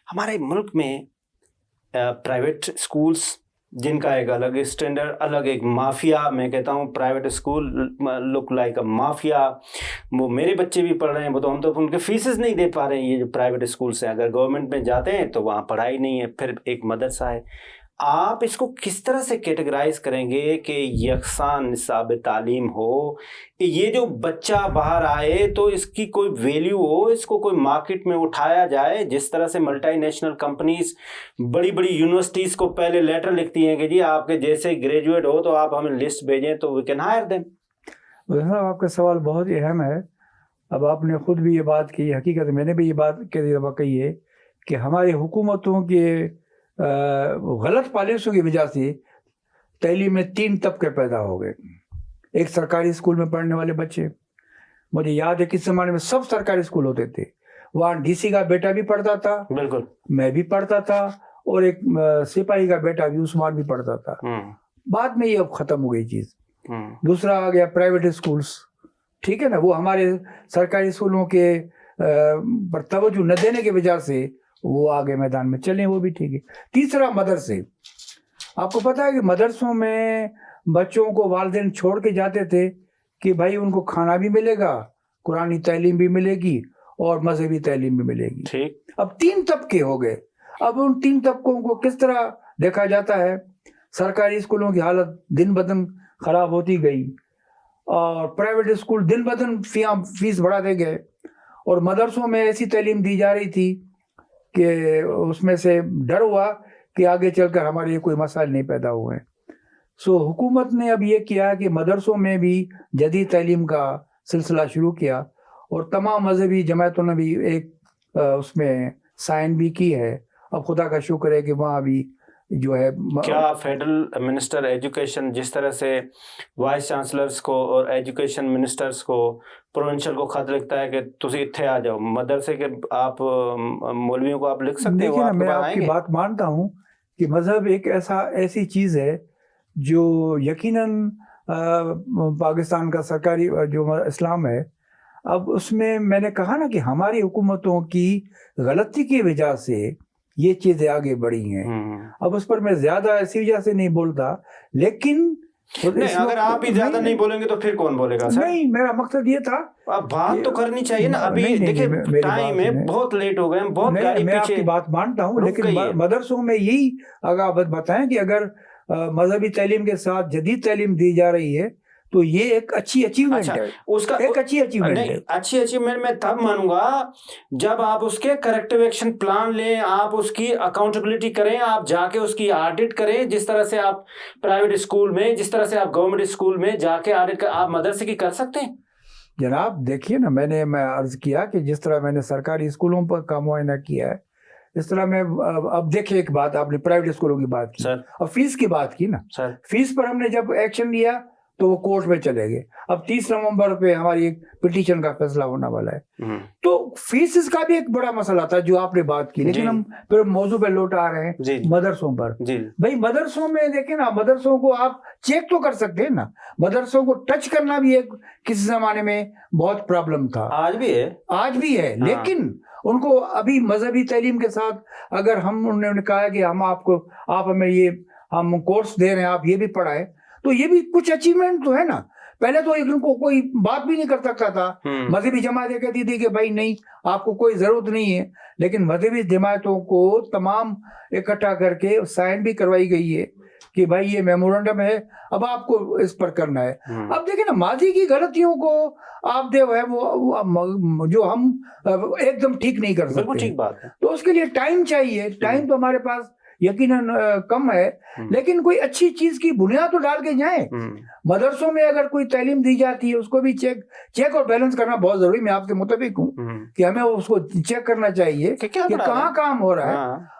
ہمارے ملک میں private schools جن کا ایک الگ اسٹینڈرڈ، الگ ایک مافیا، میں کہتا ہوں private school look like a mafia. وہ میرے بچے بھی پڑھ رہے ہیں، وہ تو ہم تو ان کے فیسز نہیں دے پا رہے ہیں. یہ جو پرائیویٹ اسکولس ہیں، اگر گورنمنٹ میں جاتے ہیں تو وہاں پڑھائی نہیں ہے. پھر ایک مدرسہ ہے. آپ اس کو کس طرح سے کیٹیگرائز کریں گے کہ یکساں نصاب تعلیم ہو، یہ جو بچہ باہر آئے تو اس کی کوئی ویلیو ہو، اس کو کوئی مارکیٹ میں اٹھایا جائے؟ جس طرح سے ملٹی نیشنل کمپنیز بڑی بڑی یونیورسٹیز کو پہلے لیٹر لکھتی ہیں کہ جی آپ کے جیسے گریجویٹ ہو تو آپ ہمیں لسٹ بھیجیں تو وی کین ہائر دیم. صاحب آپ کا سوال بہت اہم ہے. اب آپ نے خود بھی یہ بات کی، حقیقت میں نے بھی یہ بات کہی ہے کہ ہماری حکومتوں کے غلط پالیسیوں کی وجہ سے تعلیم میں 3 طبقے پیدا ہو گئے. ایک سرکاری اسکول میں پڑھنے والے بچے، مجھے یاد ہے کس زمانے میں سب سرکاری اسکول ہوتے تھے، وہاں ڈی سی کا بیٹا بھی پڑھتا تھا، بالکل میں بھی پڑھتا تھا، اور ایک سپاہی کا بیٹا بھی عثمان بھی پڑھتا تھا. بعد میں یہ اب ختم ہو گئی چیز. دوسرا آ گیا پرائیویٹ اسکولس، ٹھیک ہے نا، وہ ہمارے سرکاری اسکولوں کے پر توجہ نہ دینے کی وجہ سے وہ آگے میدان میں چلیں، وہ بھی ٹھیک ہے. تیسرا مدرسے. آپ کو پتا ہے کہ مدرسوں میں بچوں کو والدین چھوڑ کے جاتے تھے کہ بھائی ان کو کھانا بھی ملے گا، قرآنی تعلیم بھی ملے گی اور مذہبی تعلیم بھی ملے گی. اب 3 طبقے ہو گئے. اب ان 3 طبقوں کو کس طرح دیکھا جاتا ہے؟ سرکاری اسکولوں کی حالت دن بدن خراب ہوتی گئی، اور پرائیویٹ اسکول دن بدن فیس بڑھاتے گئے، اور مدرسوں میں ایسی تعلیم دی جا رہی تھی کہ اس میں سے ڈر ہوا کہ آگے چل کر ہمارے لیے کوئی مسائل نہیں پیدا ہوئے. سو حکومت نے اب یہ کیا کہ مدرسوں میں بھی جدید تعلیم کا سلسلہ شروع کیا، اور تمام مذہبی جماعتوں نے بھی ایک اس میں سائن بھی کی ہے. اب خدا کا شکر ہے کہ وہاں بھی جو ہے. کیا فیڈرل منسٹر ایجوکیشن جس طرح سے وائس چانسلرز کو اور ایجوکیشن منسٹرز کو پروونشل کو خط لکھتا ہے کہ تسی اتھے آ جاؤ، مدرسے کے آپ مولویوں کو آپ لکھ سکتے ہیں؟ دیکھیں نا، میں آپ کی بات مانتا ہوں کہ مذہب ایک ایسی چیز ہے جو یقیناً پاکستان کا سرکاری جو اسلام ہے، اب اس میں نے کہا نا کہ ہماری حکومتوں کی غلطی کی وجہ سے یہ چیزیں آگے بڑھی ہیں. اب اس پر میں زیادہ ایسی وجہ سے نہیں بولتا، لیکن اگر آپ ہی زیادہ نہیں بولیں گے تو پھر کون بولے گا؟ نہیں، میرا مقصد یہ تھا اب بات تو کرنی چاہیے نا. ابھی دیکھیں ٹائم ہے، بہت لیٹ ہو گئے ہیں، بہت گاڑی میں آپ کی بات مانتا ہوں، لیکن مدرسوں میں یہی اگر بتائیں کہ اگر مذہبی تعلیم کے ساتھ جدید تعلیم دی جا رہی ہے تو یہ ایک اچھی اچیومنٹ ہے. اس کا ایک اچھی اچیومنٹ ہے. اچھی اچیومنٹ میں تب مانوں گا جب آپ اس کے کریکٹیو ایکشن پلان لیں، آپ اس کی اکاؤنٹیبلٹی کریں، آپ جا کے اس کی آڈٹ کریں. جس طرح سے آپ پرائیویٹ اسکول میں، جس طرح سے آپ گورنمنٹ اسکول میں جا کے آڈٹ آپ مدرسے کی کر سکتے ہیں. جناب دیکھیے نا، میں عرض کیا کہ جس طرح میں نے سرکاری اسکولوں پر کا معائنہ کیا ہے، اس طرح میں اب دیکھیں ایک بات، آپ نے پرائیویٹ اسکولوں کی بات کی اور فیس کی بات کی نا. فیس پر ہم نے جب ایکشن لیا تو وہ کورٹ میں چلے گئے. اب 30 نومبر پہ ہماری ایک پٹیشن کا فیصلہ ہونے والا ہے. تو فیسز کا بھی ایک بڑا مسئلہ تھا جو آپ نے بات کی، لیکن ہم پھر موضوع پہ لوٹ آ رہے ہیں مدرسوں پر. بھائی مدرسوں میں دیکھیں نا، مدرسوں کو آپ چیک تو کر سکتے ہیں نا، مدرسوں کو ٹچ کرنا بھی ایک کسی زمانے میں بہت پرابلم تھا، آج بھی ہے. لیکن ان کو ابھی مذہبی تعلیم کے ساتھ اگر انہوں نے کہا کہ آپ ہمیں یہ ہم کورس دے رہے ہیں، آپ یہ بھی پڑھائیں، تو یہ بھی کچھ اچیومنٹ تو ہے نا. پہلے تو ان کو کوئی بات بھی نہیں کر سکتا تھا. مذہبی جماعتیں کہتی تھی کہ بھائی نہیں، آپ کو کوئی ضرورت نہیں ہے، لیکن مذہبی جماعتوں کو تمام اکٹھا کر کے سائن بھی کروائی گئی ہے کہ بھائی یہ میمورنڈم ہے، اب آپ کو اس پر کرنا ہے. اب دیکھیں نا، ماضی کی غلطیوں کو آپ جو ہم ایک دم ٹھیک نہیں کر سکتے، تو اس کے لیے ٹائم چاہیے. ٹائم تو ہمارے پاس یقیناً کم ہے، لیکن کوئی اچھی چیز کی بنیاد تو ڈال کے جائیں. مدرسوں میں اگر کوئی تعلیم دی جاتی ہے اس کو بھی چیک اور بیلنس کرنا بہت ضروری. میں آپ سے متفق ہوں کہ ہمیں اس کو چیک کرنا چاہیے کہ کہاں کام ہو رہا ہے.